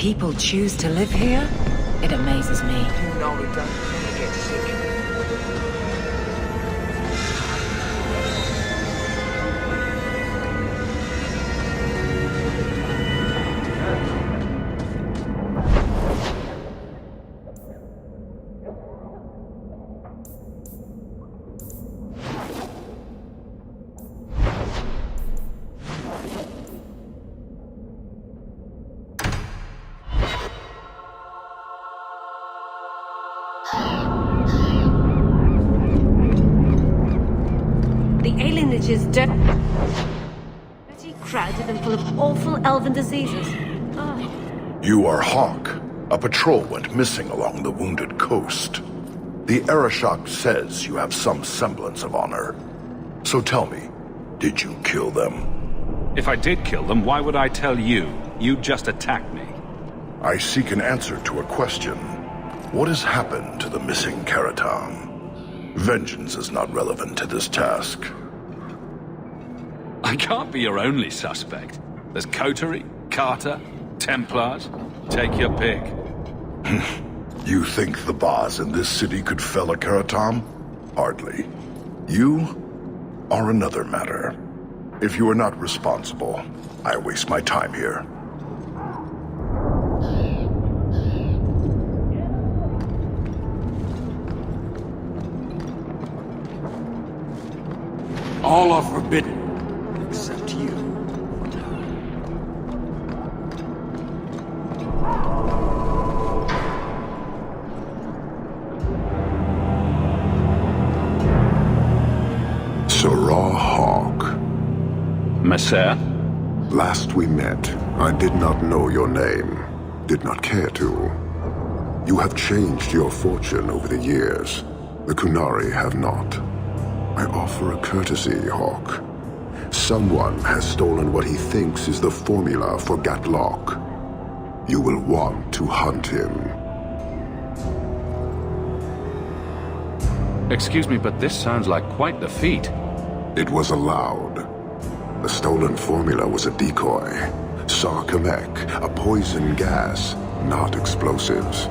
people choose to live here? It amazes me. Qunari don't never get sick. The alienage is dirty, crowded and full of awful elven diseases. You are Hawke. A patrol went missing along the wounded coast. The Arashok says you have some semblance of honor. So tell me, did you kill them? If I did kill them, why would I tell you? You just attacked me. I seek an answer to a question. What has happened to the missing Karatam? Vengeance is not relevant to this task. I can't be your only suspect. There's Qunari, Carter, Templars. Take your pick. You think the boss in this city could fell a Karatam? Hardly. You are another matter. If you are not responsible, I waste my time here. All are forbidden, except you. Sirrah Hawke. Messer? Last we met, I did not know your name. Did not care to. You have changed your fortune over the years. The Qunari have not. I offer a courtesy, Hawke. Someone has stolen what he thinks is the formula for Gatlock. You will want to hunt him. Excuse me, but this sounds like quite the feat. It was allowed. The stolen formula was a decoy. Sarkamek, a poison gas, not explosives.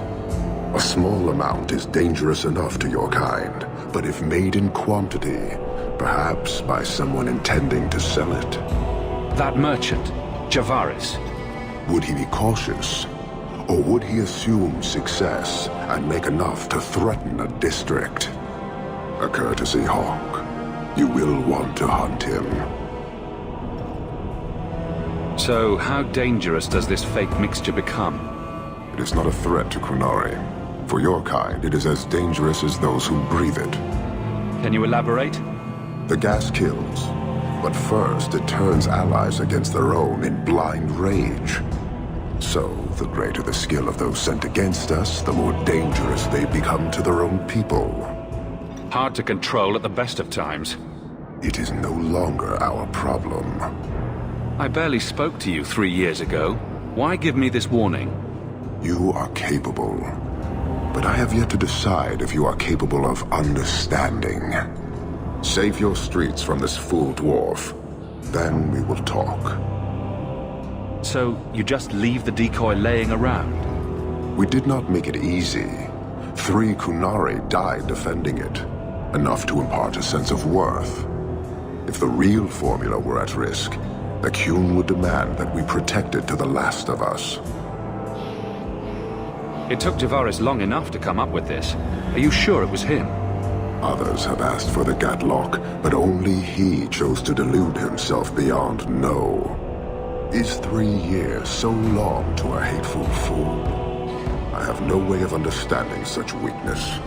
A small amount is dangerous enough to your kind, but if made in quantity, perhaps by someone intending to sell it. That merchant, Javaris. Would he be cautious? Or would he assume success and make enough to threaten a district? A courtesy, Hawke. You will want to hunt him. So, how dangerous does this fake mixture become? It is not a threat to Qunari. For your kind, it is as dangerous as those who breathe it. Can you elaborate? The gas kills, but first it turns allies against their own in blind rage. So, the greater the skill of those sent against us, the more dangerous they become to their own people. Hard to control at the best of times. It is no longer our problem. I barely spoke to you 3 years ago. Why give me this warning? You are capable. But I have yet to decide if you are capable of understanding. Save your streets from this fool dwarf. Then we will talk. So, you just leave the decoy laying around? We did not make it easy. 3 Qunari died defending it. Enough to impart a sense of worth. If the real formula were at risk, the Qun would demand that we protect it to the last of us. It took Javaris long enough to come up with this. Are you sure it was him? Others have asked for the Gatlock, but only he chose to delude himself beyond know. Is 3 years so long to a hateful fool? I have no way of understanding such weakness.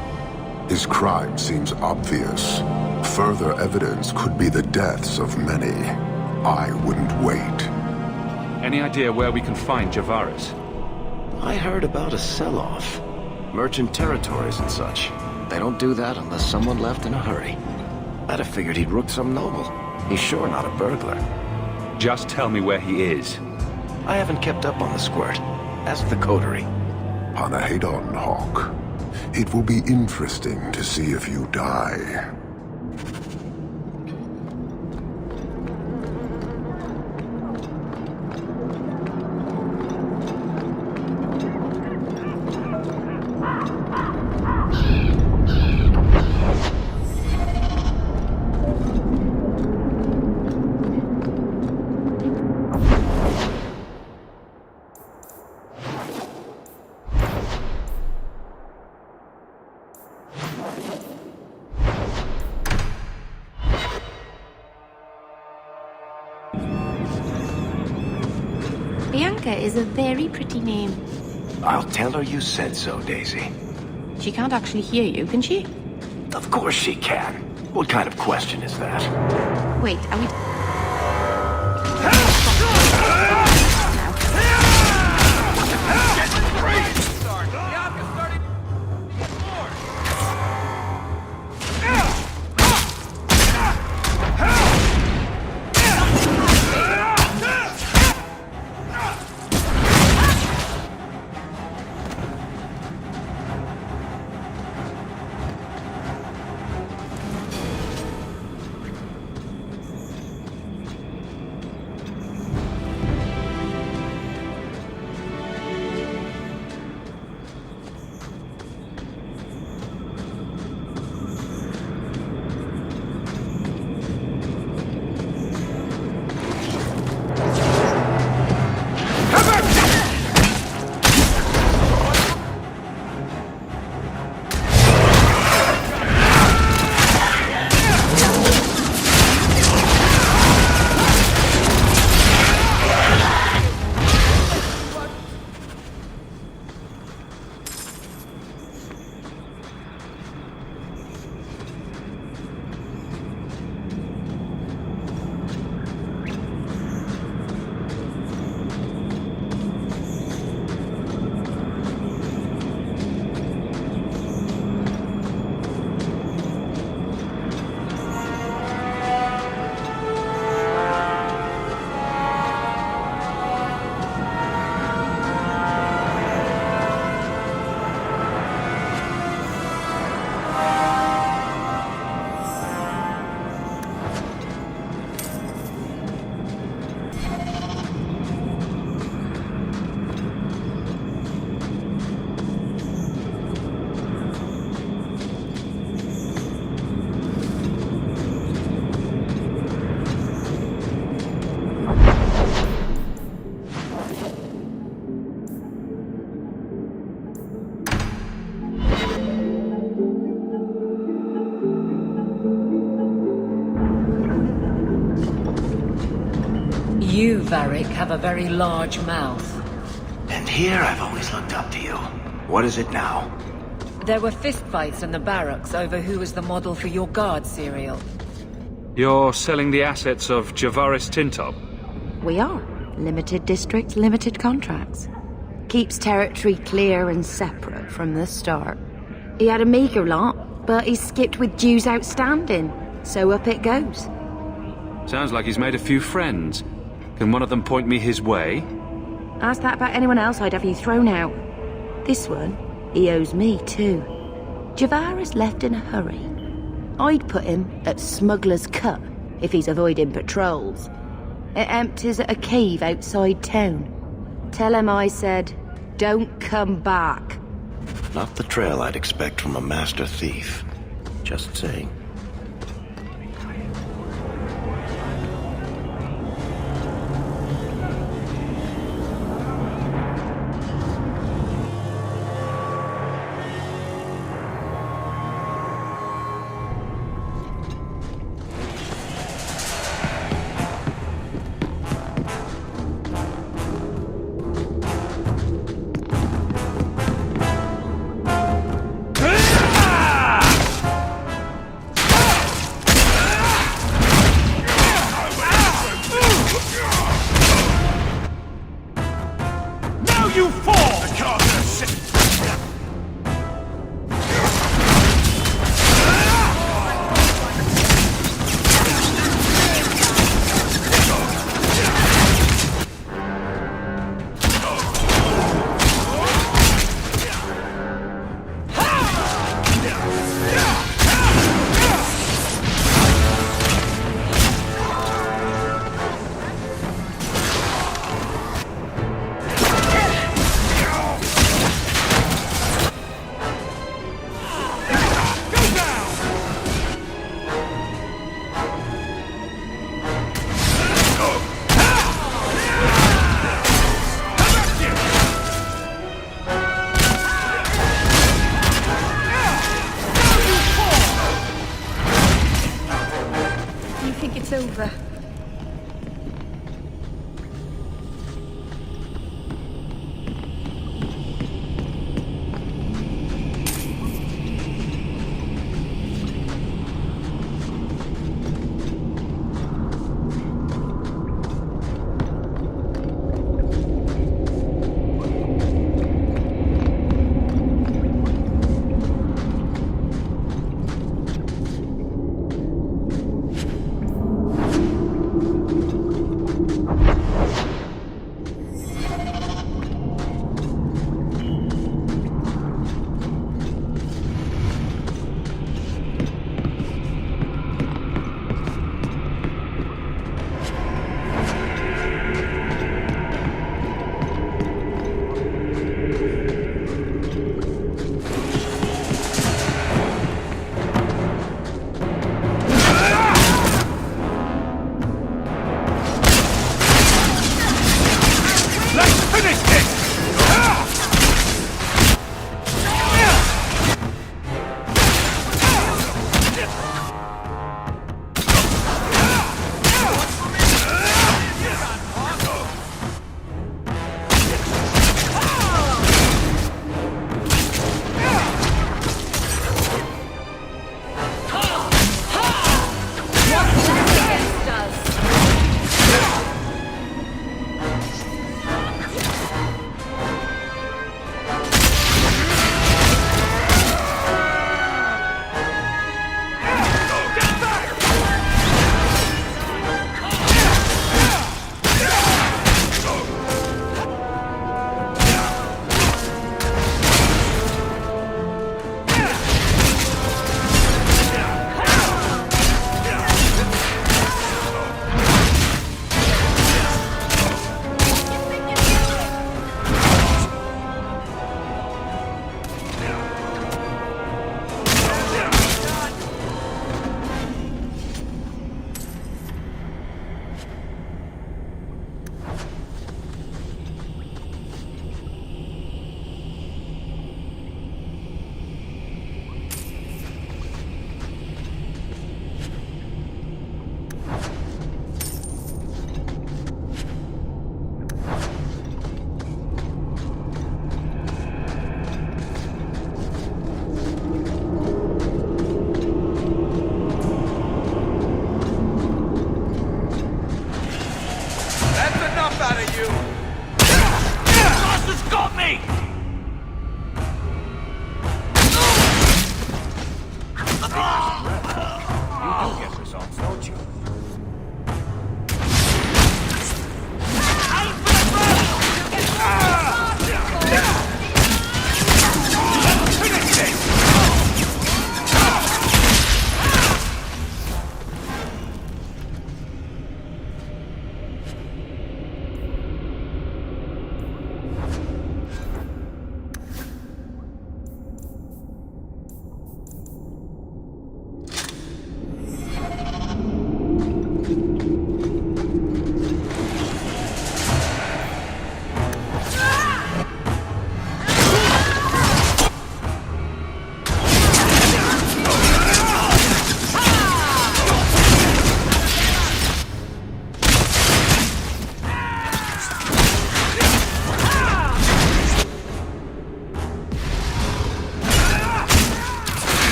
His crime seems obvious. Further evidence could be the deaths of many. I wouldn't wait. Any idea where we can find Javaris? I heard about a sell-off. Merchant territories and such. They don't do that unless someone left in a hurry. I'd have figured he'd rooked some noble. He's sure not a burglar. Just tell me where he is. I haven't kept up on the squirt. Ask the coterie. Hanahedon, Hawke. It will be interesting to see if you die. Bianca is a very pretty name. I'll tell her you said so, Daisy. She can't actually hear you, can she? Of course she can. What kind of question is that? Wait, are we... You, Varric, have a very large mouth. And here I've always looked up to you. What is it now? There were fistfights in the barracks over who was the model for your guard cereal. You're selling the assets of Javaris Tintob? We are. Limited districts, limited contracts. Keeps territory clear and separate from the start. He had a meager lot, but he skipped with dues outstanding. So up it goes. Sounds like he's made a few friends. Can one of them point me his way? Ask that about anyone else, I'd have you thrown out. This one, he owes me too. Javaris left in a hurry. I'd put him at Smuggler's Cut if he's avoiding patrols. It empties at a cave outside town. Tell him I said, don't come back. Not the trail I'd expect from a master thief. Just saying. Over.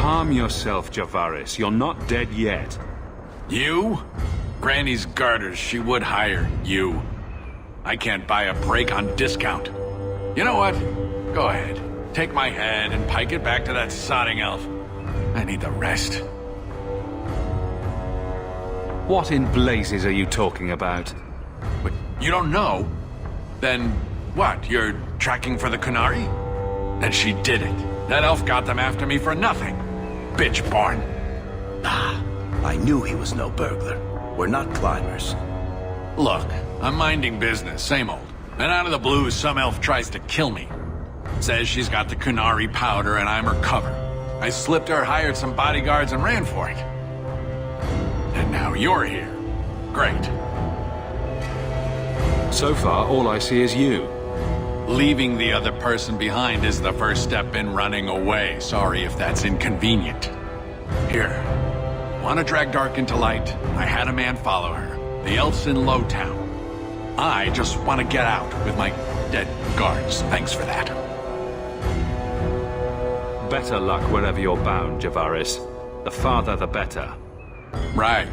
Calm yourself, Javaris. You're not dead yet. You? Granny's garters, she would hire you. I can't buy a break on discount. You know what? Go ahead. Take my head and pike it back to that sodding elf. I need the rest. What in blazes are you talking about? But you don't know? Then what? You're tracking for the Qunari? And she did it. That elf got them after me for nothing. Bitch born. Ah, I knew he was no burglar. We're not climbers. Look, I'm minding business, same old. And out of the blue, some elf tries to kill me. Says she's got the Qunari powder and I'm her cover. I slipped her, hired some bodyguards, and ran for it. And now you're here. Great. So far, all I see is you. Leaving the other person behind is the first step in running away. Sorry if that's inconvenient. Here. Want to drag Dark into light? I had a man follow her. The elf's in Lowtown. I just want to get out with my dead guards. Thanks for that. Better luck wherever you're bound, Javaris. The farther, the better. Right.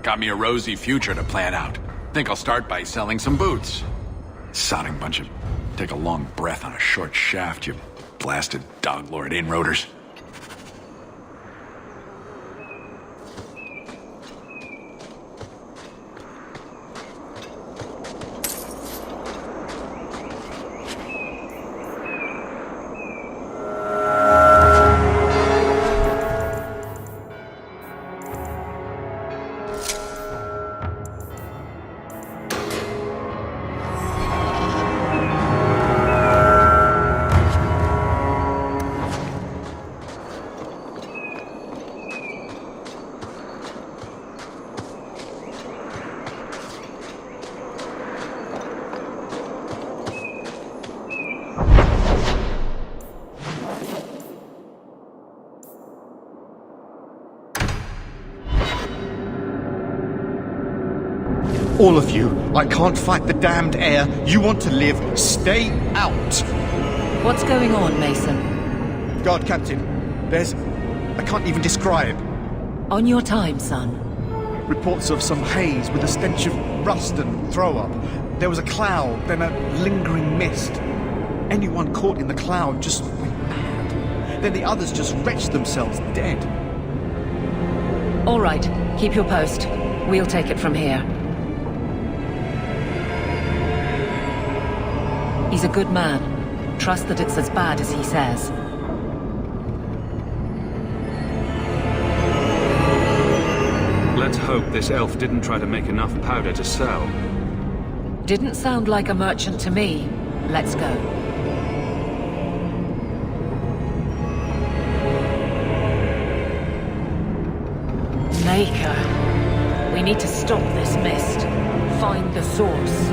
Got me a rosy future to plan out. Think I'll start by selling some boots. Sodding bunch of... Take a long breath on a short shaft, you blasted dog-lord inroaders. All of you, I can't fight the damned air. You want to live, stay out. What's going on, Mason? Guard Captain, there's... I can't even describe. On your time, son. Reports of some haze with a stench of rust and throw-up. There was a cloud, then a lingering mist. Anyone caught in the cloud just went mad. Then the others just wretched themselves dead. All right, keep your post. We'll take it from here. He's a good man. Trust that it's as bad as he says. Let's hope this elf didn't try to make enough powder to sell. Didn't sound like a merchant to me. Let's go. Maker. We need to stop this mist. Find the source.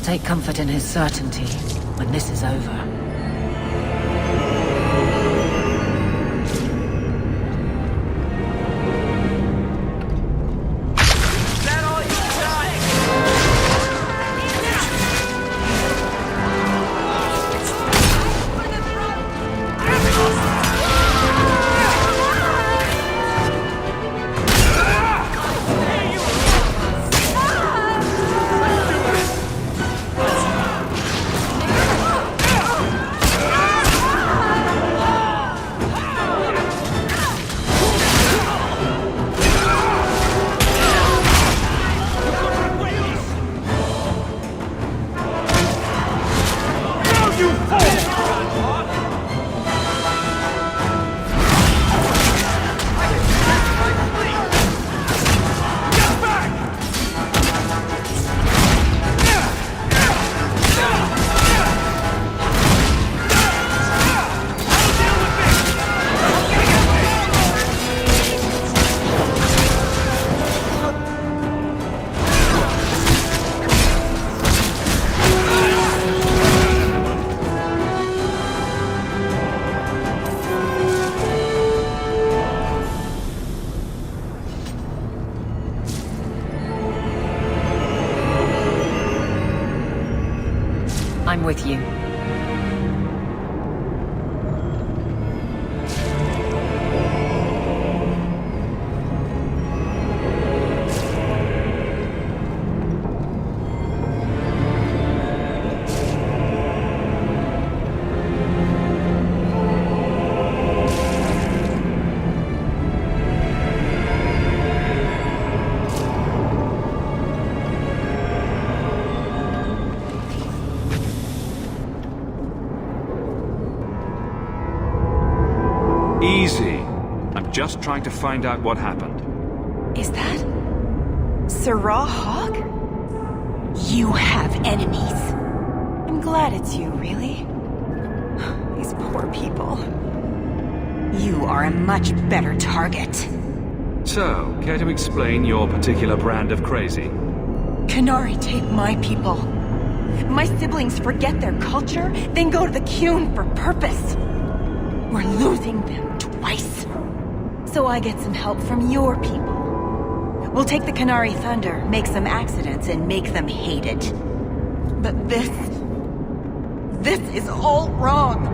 take comfort in his certainty when this is over. I'm with you. Easy. I'm just trying to find out what happened. Is that... Sirrah Hawke? You have enemies. I'm glad it's you, really. These poor people. You are a much better target. So, care to explain your particular brand of crazy? Qunari take my people. My siblings forget their culture, then go to the Qun for purpose. We're losing them twice. So I get some help from your people. We'll take the Qunari thunder, make some accidents, and make them hate it. But this is all wrong.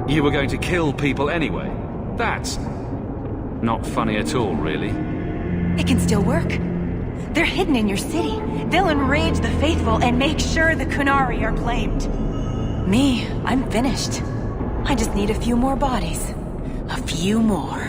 You were going to kill people anyway. That's not funny at all, really. It can still work. They're hidden in your city. They'll enrage the faithful and make sure the Qunari are claimed. Me, I'm finished. I just need a few more bodies. A few more.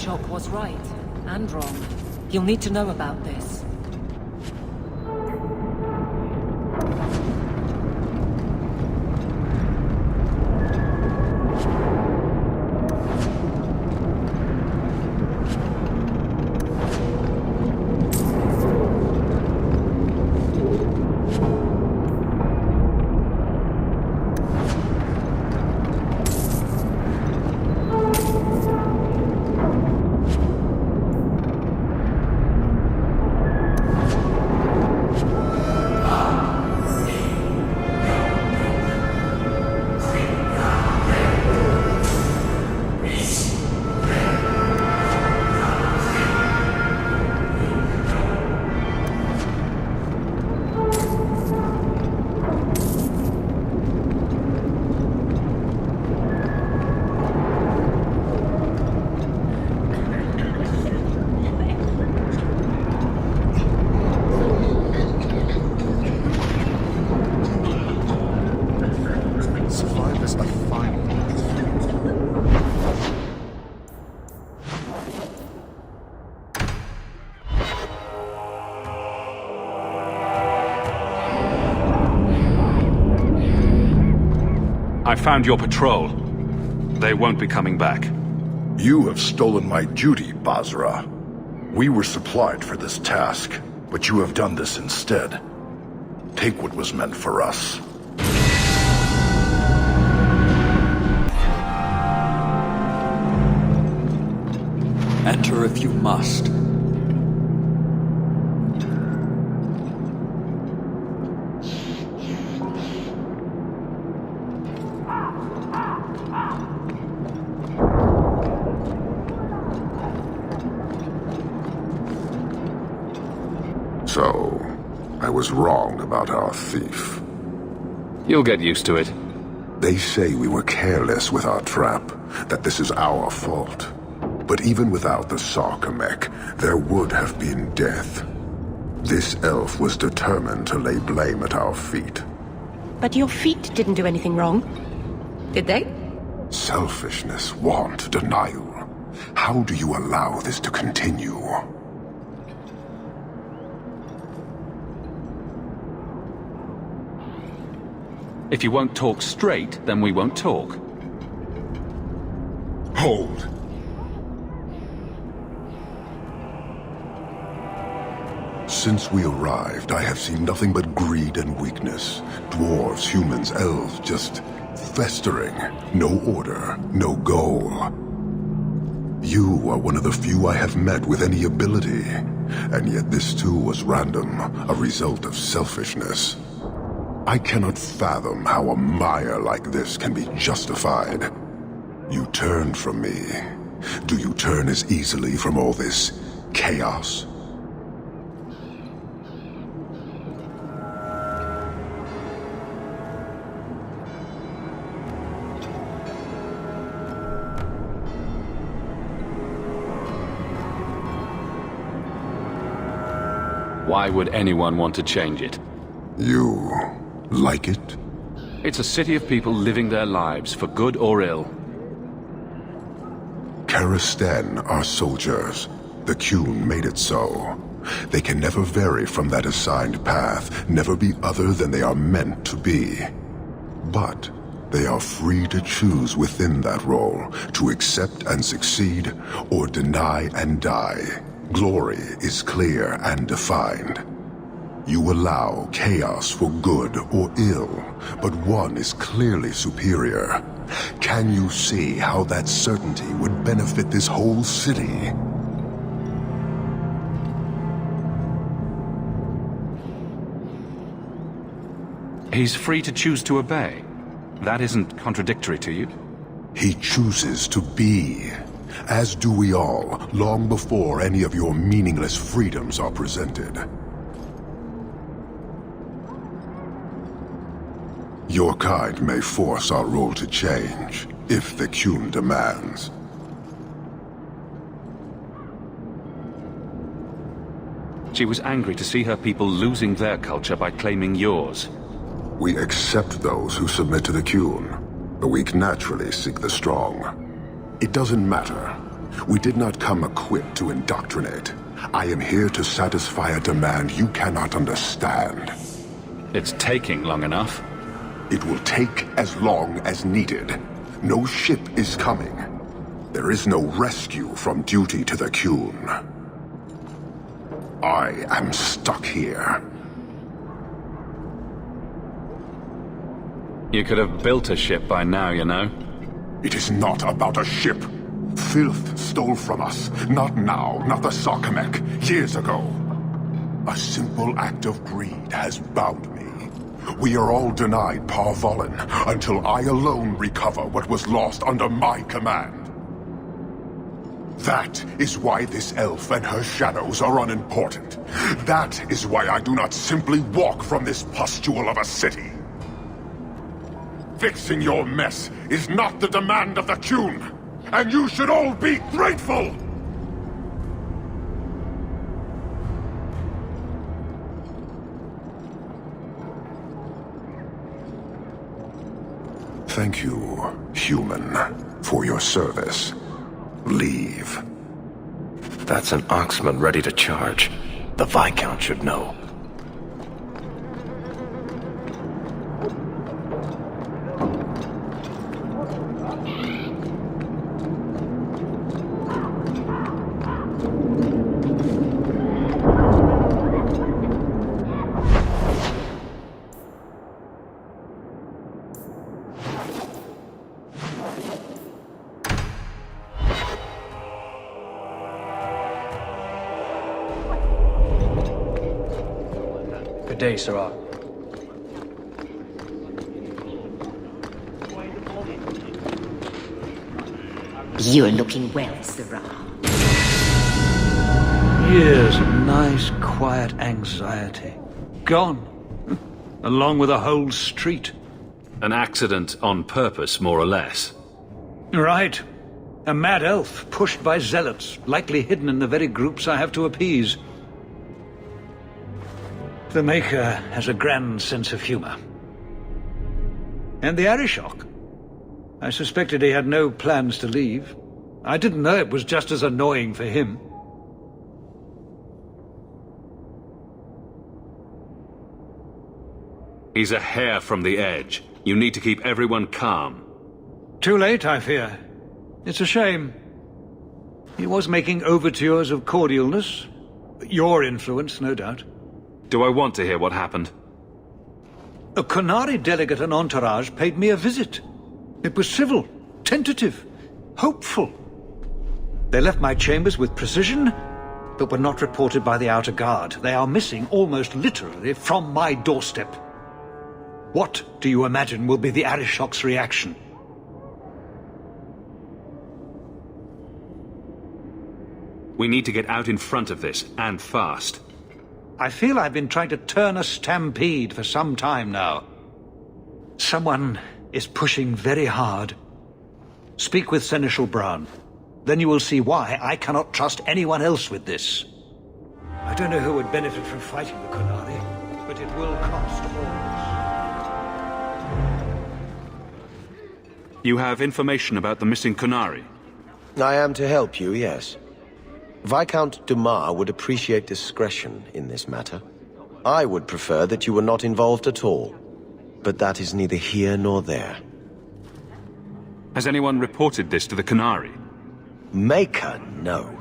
Hawke was right, and wrong. You'll need to know about this. I found your patrol. They won't be coming back. You have stolen my duty, Basra. We were supplied for this task, but you have done this instead. Take what was meant for us. Enter if you must. So, I was wrong about our thief. You'll get used to it. They say we were careless with our trap, that this is our fault. But even without the Sarkamek, there would have been death. This elf was determined to lay blame at our feet. But your feet didn't do anything wrong, did they? Selfishness, want, denial. How do you allow this to continue? If you won't talk straight, then we won't talk. Hold! Since we arrived, I have seen nothing but greed and weakness. Dwarves, humans, elves, just festering. No order, no goal. You are one of the few I have met with any ability. And yet this too was random, a result of selfishness. I cannot fathom how a mire like this can be justified. You turned from me. Do you turn as easily from all this chaos? Why would anyone want to change it? You like it? It's a city of people living their lives, for good or ill. Karistan are soldiers. The Qun made it so. They can never vary from that assigned path, never be other than they are meant to be. But they are free to choose within that role, to accept and succeed, or deny and die. Glory is clear and defined. You allow chaos for good or ill, but one is clearly superior. Can you see how that certainty would benefit this whole city? He's free to choose to obey. That isn't contradictory to you? He chooses to be. As do we all, long before any of your meaningless freedoms are presented. Your kind may force our role to change, if the Qun demands. She was angry to see her people losing their culture by claiming yours. We accept those who submit to the Qun. The weak naturally seek the strong. It doesn't matter. We did not come equipped to indoctrinate. I am here to satisfy a demand you cannot understand. It's taking long enough. It will take as long as needed. No ship is coming. There is no rescue from duty to the Qun. I am stuck here. You could have built a ship by now, you know. It is not about a ship. Filth stole from us. Not now, not the Sarkamek. Years ago. A simple act of greed has bound me. We are all denied Parvolin until I alone recover what was lost under my command. That is why this elf and her shadows are unimportant. That is why I do not simply walk from this pustule of a city. Fixing your mess is not the demand of the Qun, and you should all be grateful! Thank you, human, for your service. Leave. That's an Oxman ready to charge. The Viscount should know. Good day, Sirrah. You're looking well, Sirrah. Years of nice, quiet anxiety. Gone. Along with a whole street. An accident on purpose, more or less. Right. A mad elf, pushed by zealots, likely hidden in the very groups I have to appease. The Maker has a grand sense of humor. And the Arishok. I suspected he had no plans to leave. I didn't know it was just as annoying for him. He's a hair from the edge. You need to keep everyone calm. Too late, I fear. It's a shame. He was making overtures of cordialness. Your influence, no doubt. Do I want to hear what happened? A Qunari delegate and entourage paid me a visit. It was civil, tentative, hopeful. They left my chambers with precision, but were not reported by the outer guard. They are missing, almost literally, from my doorstep. What do you imagine will be the Arishok's reaction? We need to get out in front of this, and fast. I feel I've been trying to turn a stampede for some time now. Someone is pushing very hard. Speak with Seneschal Brown. Then you will see why I cannot trust anyone else with this. I don't know who would benefit from fighting the Qunari, but it will cost all of us. You have information about the missing Qunari? I am to help you, yes. Viscount Dumas would appreciate discretion in this matter. I would prefer that you were not involved at all. But that is neither here nor there. Has anyone reported this to the Qunari? Maker, no.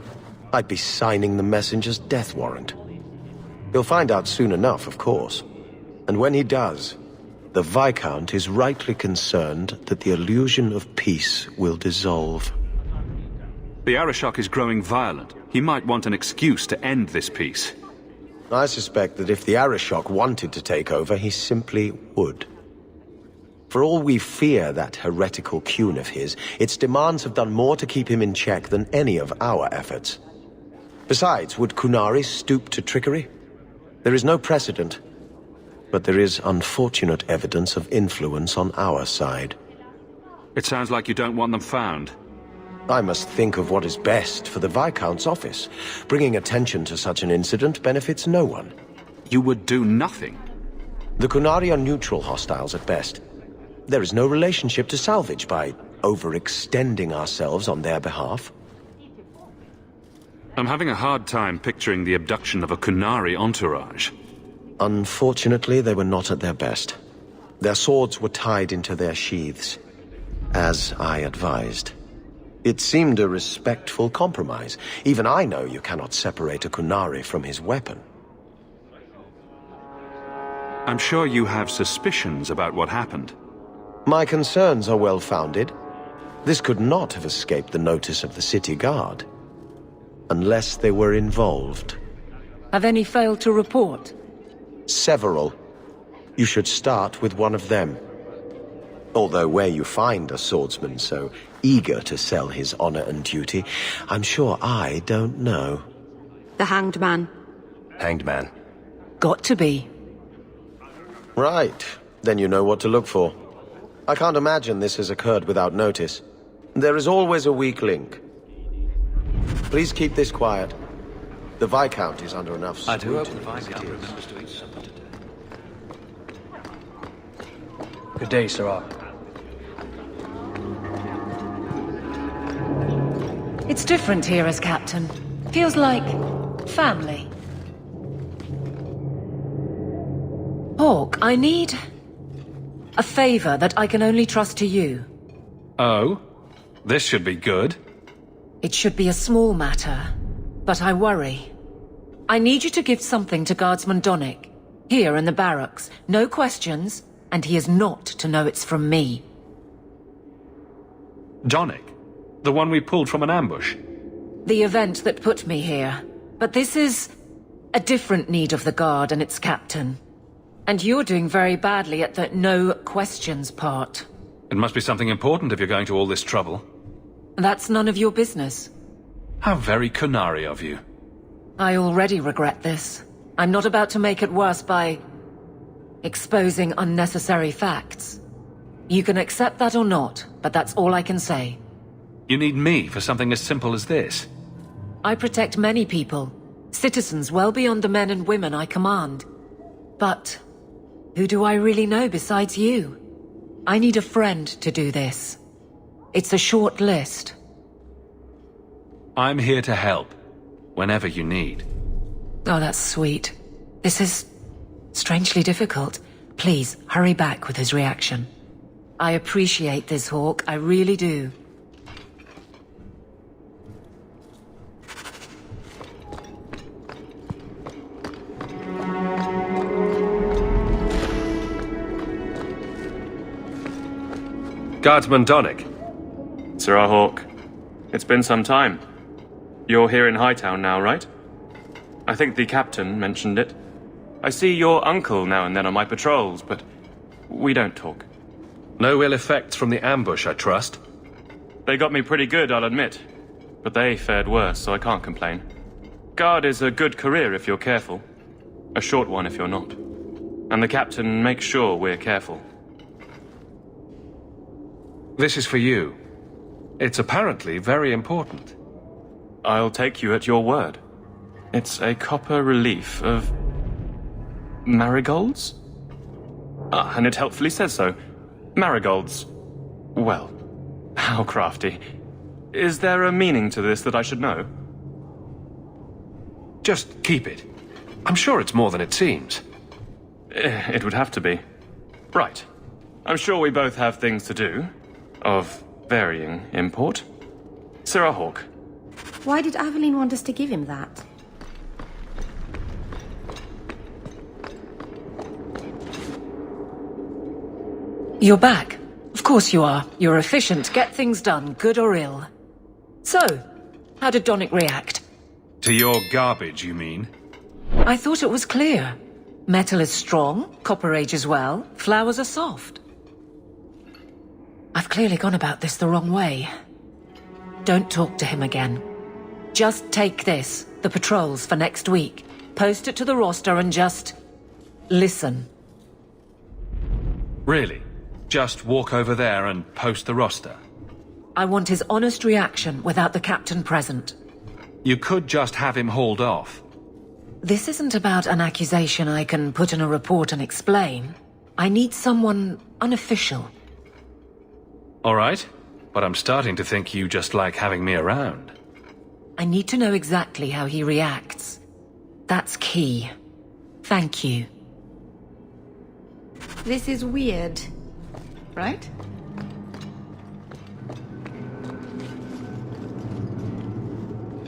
I'd be signing the messenger's death warrant. He'll find out soon enough, of course. And when he does, the Viscount is rightly concerned that the illusion of peace will dissolve. The Arishok is growing violent. He might want an excuse to end this peace. I suspect that if the Arishok wanted to take over, he simply would. For all we fear that heretical Qun of his, its demands have done more to keep him in check than any of our efforts. Besides, would Qunari stoop to trickery? There is no precedent, but there is unfortunate evidence of influence on our side. It sounds like you don't want them found. I must think of what is best for the Viscount's office. Bringing attention to such an incident benefits no one. You would do nothing? The Qunari are neutral hostiles at best. There is no relationship to salvage by overextending ourselves on their behalf. I'm having a hard time picturing the abduction of a Qunari entourage. Unfortunately, they were not at their best. Their swords were tied into their sheaths, as I advised. It seemed a respectful compromise. Even I know you cannot separate a Qunari from his weapon. I'm sure you have suspicions about what happened. My concerns are well-founded. This could not have escaped the notice of the city guard. Unless they were involved. Have any failed to report? Several. You should start with one of them. Although where you find a swordsman so eager to sell his honor and duty, I'm sure I don't know. The Hanged Man. Hanged Man. Got to be. Right. Then you know what to look for. I can't imagine this has occurred without notice. There is always a weak link. Please keep this quiet. The Viscount is under enough scrutiny. I do hope the Viscount remembers to eat supper today. Good day, Sirrah. It's different here as captain. Feels like family. Hawke, I need a favor that I can only trust to you. Oh? This should be good. It should be a small matter, but I worry. I need you to give something to Guardsman Donnick, here in the barracks. No questions, and he is not to know it's from me. Donnick? The one we pulled from an ambush? The event that put me here. But this is a different need of the Guard and its captain. And you're doing very badly at the no questions part. It must be something important if you're going to all this trouble. That's none of your business. How very Qunari of you. I already regret this. I'm not about to make it worse by exposing unnecessary facts. You can accept that or not, but that's all I can say. You need me for something as simple as this? I protect many people, citizens well beyond the men and women I command. But who do I really know besides you? I need a friend to do this. It's a short list. I'm here to help, whenever you need. Oh, that's sweet. This is strangely difficult. Please, hurry back with his reaction. I appreciate this, Hawke. I really do. Guardsman Donick. Sir Hawke, it's been some time. You're here in Hightown now, right? I think the captain mentioned it. I see your uncle now and then on my patrols, but we don't talk. No ill effects from the ambush, I trust? They got me pretty good, I'll admit. But they fared worse, so I can't complain. Guard is a good career if you're careful. A short one if you're not. And the captain makes sure we're careful. This is for you. It's apparently very important. I'll take you at your word. It's a copper relief of marigolds? And it helpfully says so. Marigolds. Well, how crafty. Is there a meaning to this that I should know? Just keep it. I'm sure it's more than it seems. It would have to be. Right. I'm sure we both have things to do. Of varying import. Sir Hawke. Why did Aveline want us to give him that? You're back. Of course you are. You're efficient. Get things done, good or ill. So, how did Donick react? To your garbage, you mean? I thought it was clear. Metal is strong, copper ages well, flowers are soft. I've clearly gone about this the wrong way. Don't talk to him again. Just take this, the patrols for next week. Post it to the roster and just listen. Really? Just walk over there and post the roster? I want his honest reaction without the captain present. You could just have him hauled off. This isn't about an accusation I can put in a report and explain. I need someone unofficial. All right, but I'm starting to think you just like having me around. I need to know exactly how he reacts. That's key. Thank you. This is weird, right?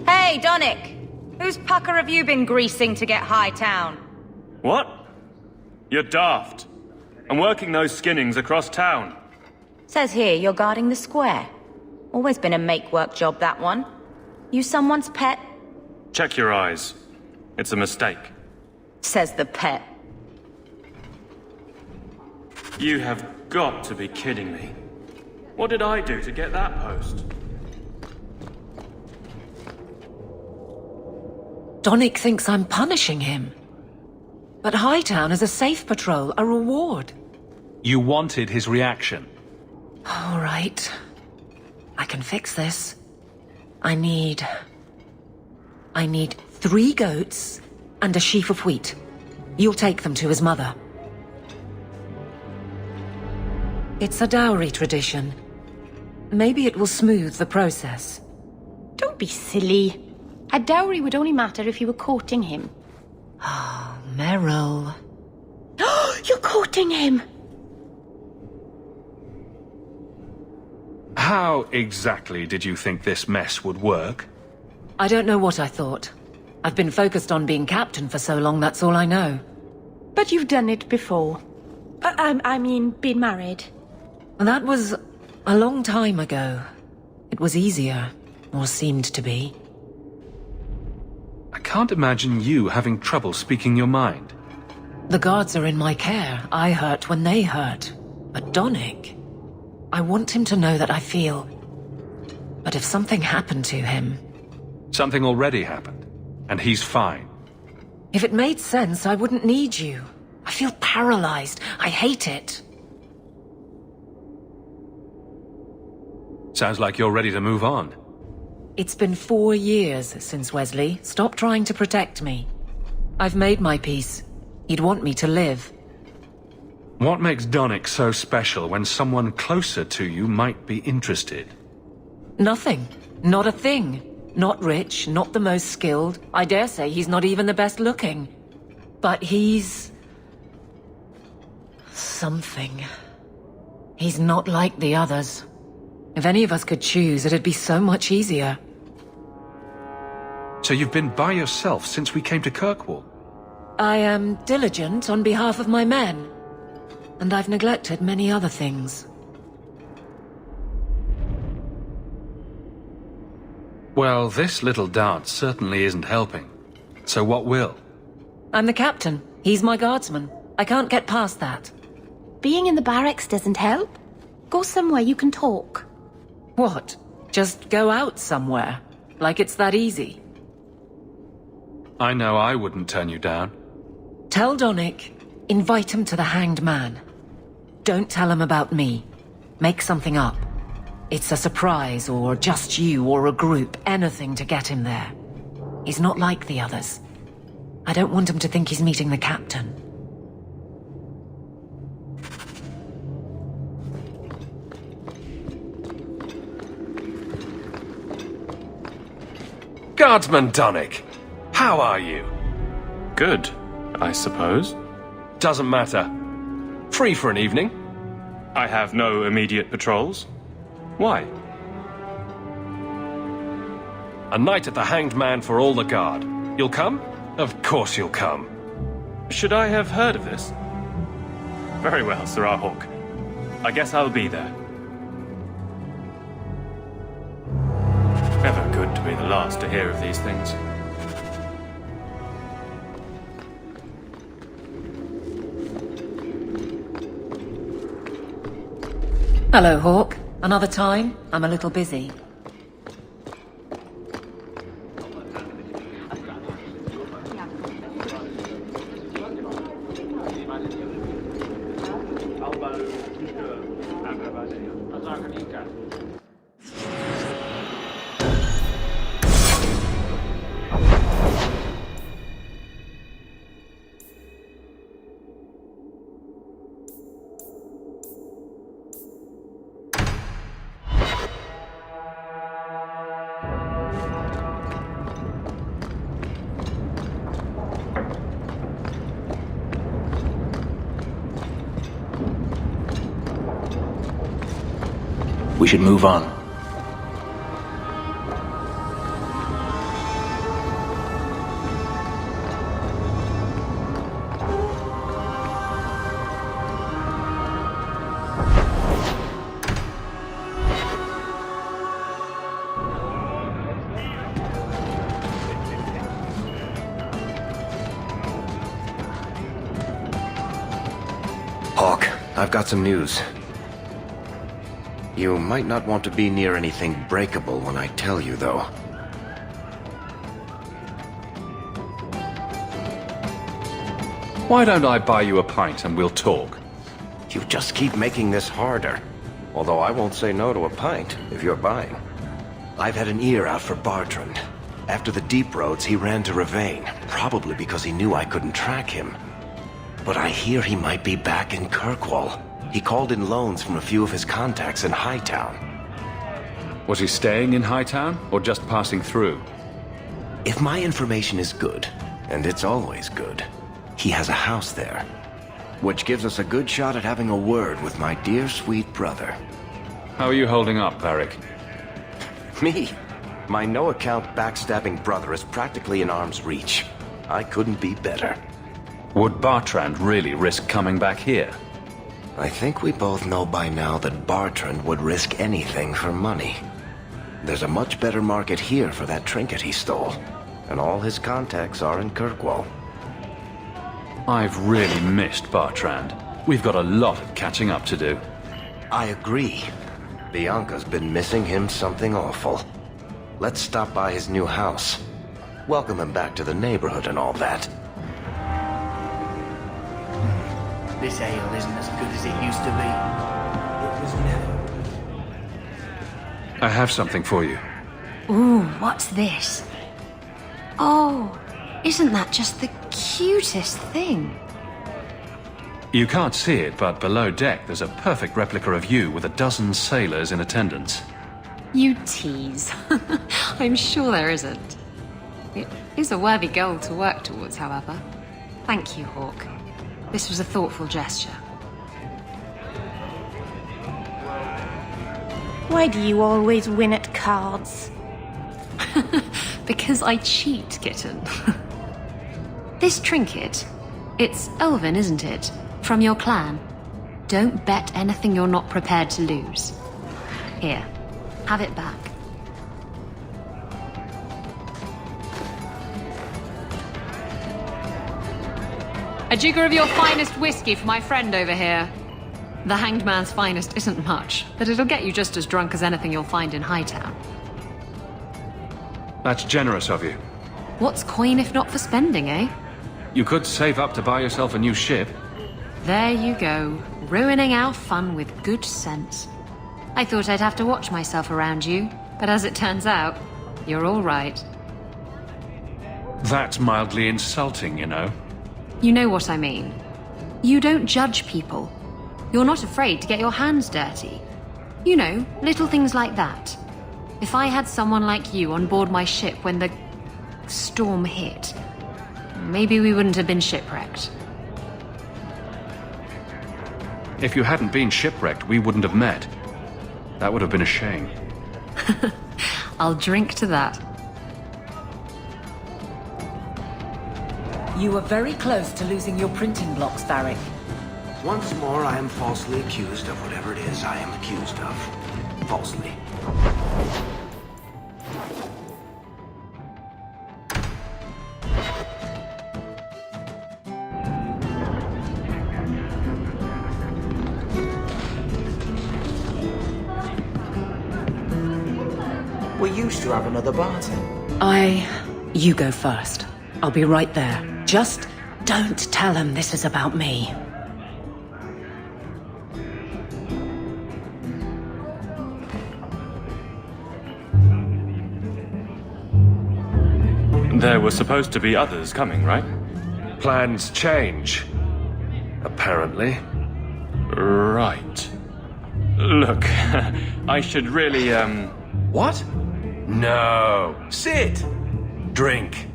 Hey, Donick! Whose pucker have you been greasing to get Hightown? What? You're daft. I'm working those skinnings across town. Says here you're guarding the square. Always been a make-work job, that one. You someone's pet? Check your eyes. It's a mistake. Says the pet. You have got to be kidding me. What did I do to get that post? Donick thinks I'm punishing him. But Hightown is a safe patrol, a reward. You wanted his reaction. All right. I can fix this. I need 3 goats and a sheaf of wheat. You'll take them to his mother. It's a dowry tradition. Maybe it will smooth the process. Don't be silly. A dowry would only matter if you were courting him. Oh, Meryl. You're courting him! How exactly did you think this mess would work? I don't know what I thought. I've been focused on being captain for so long, that's all I know. But you've done it before. I mean, been married. That was a long time ago. It was easier, or seemed to be. I can't imagine you having trouble speaking your mind. The guards are in my care. I hurt when they hurt. But Donick... I want him to know that I feel... But if something happened to him... Something already happened, and he's fine. If it made sense, I wouldn't need you. I feel paralyzed. I hate it. Sounds like you're ready to move on. It's been 4 years since Wesley. Stop trying to protect me. I've made my peace. He'd want me to live. What makes Donick so special when someone closer to you might be interested? Nothing. Not a thing. Not rich, not the most skilled. I dare say he's not even the best looking. But he's... something. He's not like the others. If any of us could choose, it'd be so much easier. So you've been by yourself since we came to Kirkwall? I am diligent on behalf of my men. And I've neglected many other things. Well, this little dance certainly isn't helping. So what will? I'm the captain. He's my guardsman. I can't get past that. Being in the barracks doesn't help. Go somewhere you can talk. What? Just go out somewhere? Like it's that easy? I know I wouldn't turn you down. Tell Donick, invite him to the Hanged Man. Don't tell him about me. Make something up. It's a surprise, or just you, or a group, anything to get him there. He's not like the others. I don't want him to think he's meeting the captain. Guardsman Donick, how are you? Good, I suppose. Doesn't matter. Free for an evening? I have no immediate patrols. Why? A night at the Hanged Man for all the guard. You'll come? Of course you'll come. Should I have heard of this? Very well, Sir Hawke. I guess I'll be there. Never good to be the last to hear of these things. Hello, Hawke. Another time? I'm a little busy. We should move on. Hawke, I've got some news. You might not want to be near anything breakable when I tell you, though. Why don't I buy you a pint and we'll talk? You just keep making this harder. Although I won't say no to a pint, if you're buying. I've had an ear out for Bartrand. After the Deep Roads, he ran to Ravane, probably because he knew I couldn't track him. But I hear he might be back in Kirkwall. He called in loans from a few of his contacts in Hightown. Was he staying in Hightown, or just passing through? If my information is good, and it's always good, he has a house there. Which gives us a good shot at having a word with my dear sweet brother. How are you holding up, Varric? Me? My no-account backstabbing brother is practically in arm's reach. I couldn't be better. Would Bartrand really risk coming back here? I think we both know by now that Bartrand would risk anything for money. There's a much better market here for that trinket he stole, and all his contacts are in Kirkwall. I've really missed Bartrand. We've got a lot of catching up to do. I agree. Bianca's been missing him something awful. Let's stop by his new house. Welcome him back to the neighborhood and all that. This ale isn't as good as it used to be. It was never. I have something for you. Ooh, what's this? Oh, isn't that just the cutest thing? You can't see it, but below deck there's a perfect replica of you with a dozen sailors in attendance. You tease. I'm sure there isn't. It is a worthy goal to work towards, however. Thank you, Hawke. This was a thoughtful gesture. Why do you always win at cards? Because I cheat, kitten. This trinket, it's elven, isn't it? From your clan. Don't bet anything you're not prepared to lose. Here, have it back. A jigger of your finest whiskey for my friend over here. The Hanged Man's finest isn't much, but it'll get you just as drunk as anything you'll find in Hightown. That's generous of you. What's coin if not for spending, eh? You could save up to buy yourself a new ship. There you go, ruining our fun with good sense. I thought I'd have to watch myself around you, but as it turns out, you're all right. That's mildly insulting, you know. You know what I mean. You don't judge people. You're not afraid to get your hands dirty. You know, little things like that. If I had someone like you on board my ship when the storm hit, maybe we wouldn't have been shipwrecked. If you hadn't been shipwrecked, we wouldn't have met. That would have been a shame. I'll drink to that. You were very close to losing your printing blocks, Varric. Once more, I am falsely accused of whatever it is I am accused of. Falsely. We used to have another barter. You go first. I'll be right there. Just don't tell him this is about me. There were supposed to be others coming, right? Plans change. Apparently. Right. Look, I should really, What? No. Sit. Drink.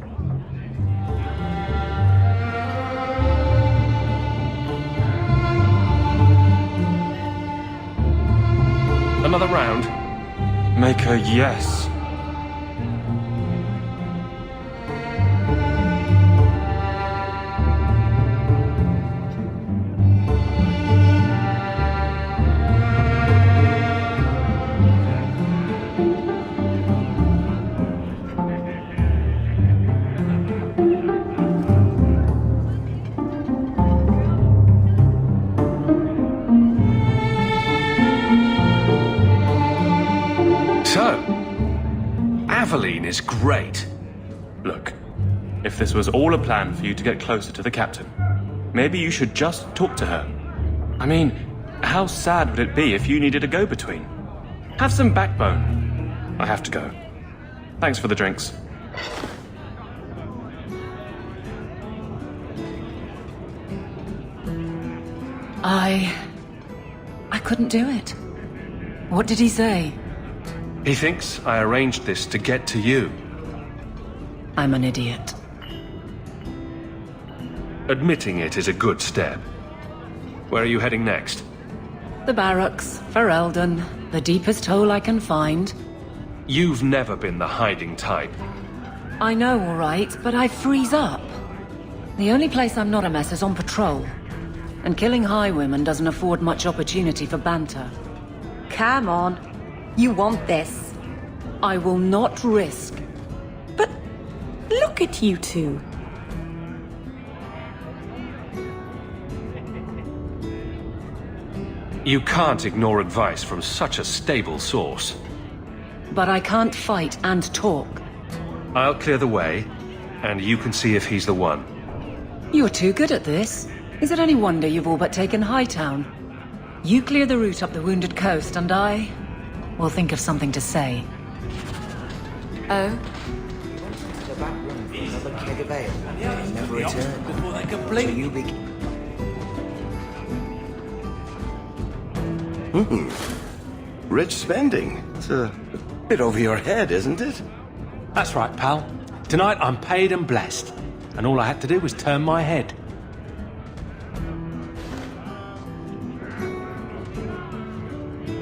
Another round? Make a yes. Aveline is great. Look, if this was all a plan for you to get closer to the captain, maybe you should just talk to her. I mean, how sad would it be if you needed a go-between? Have some backbone. I have to go. Thanks for the drinks. I couldn't do it. What did he say? He thinks I arranged this to get to you. I'm an idiot. Admitting it is a good step. Where are you heading next? The barracks, for Eldon, the deepest hole I can find. You've never been the hiding type. I know, all right, but I freeze up. The only place I'm not a mess is on patrol. And killing highwaymen doesn't afford much opportunity for banter. Come on. You want this. I will not risk. But look at you two. You can't ignore advice from such a stable source. But I can't fight and talk. I'll clear the way, and you can see if he's the one. You're too good at this. Is it any wonder you've all but taken Hightown? You clear the route up the Wounded Coast, and I will think of something to say. Oh? The back room for another keg of ale. And never return. Before they can blink. So you Rich spending. It's a bit over your head, isn't it? That's right, pal. Tonight I'm paid and blessed. And all I had to do was turn my head.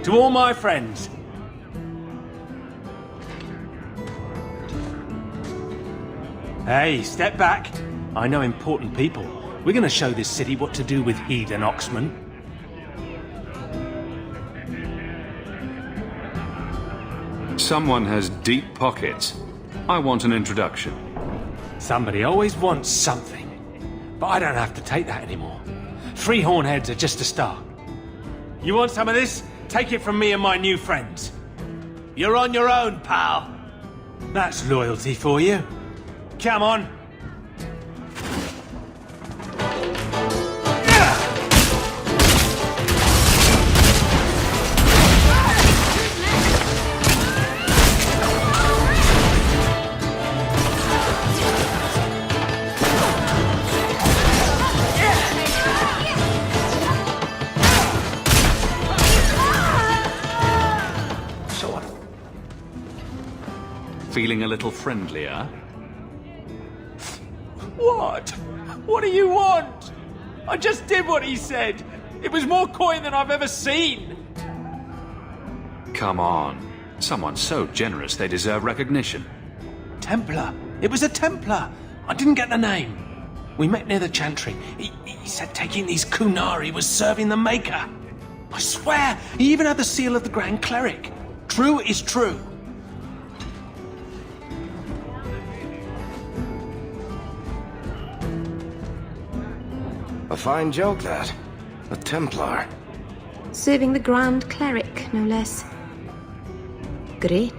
To all my friends. Hey, step back. I know important people. We're gonna show this city what to do with Heed and Oxman. Someone has deep pockets. I want an introduction. Somebody always wants something. But I don't have to take that anymore. 3 hornheads are just a start. You want some of this? Take it from me and my new friends. You're on your own, pal. That's loyalty for you. Come on. Feeling a little friendlier? What? What do you want? I just did what he said. It was more coin than I've ever seen. Come on. Someone so generous they deserve recognition. Templar. It was a Templar. I didn't get the name. We met near the Chantry. He said taking these Qunari was serving the Maker. I swear, he even had the seal of the Grand Cleric. True is true. A fine joke, that. A Templar. Serving the Grand Cleric, no less. Great.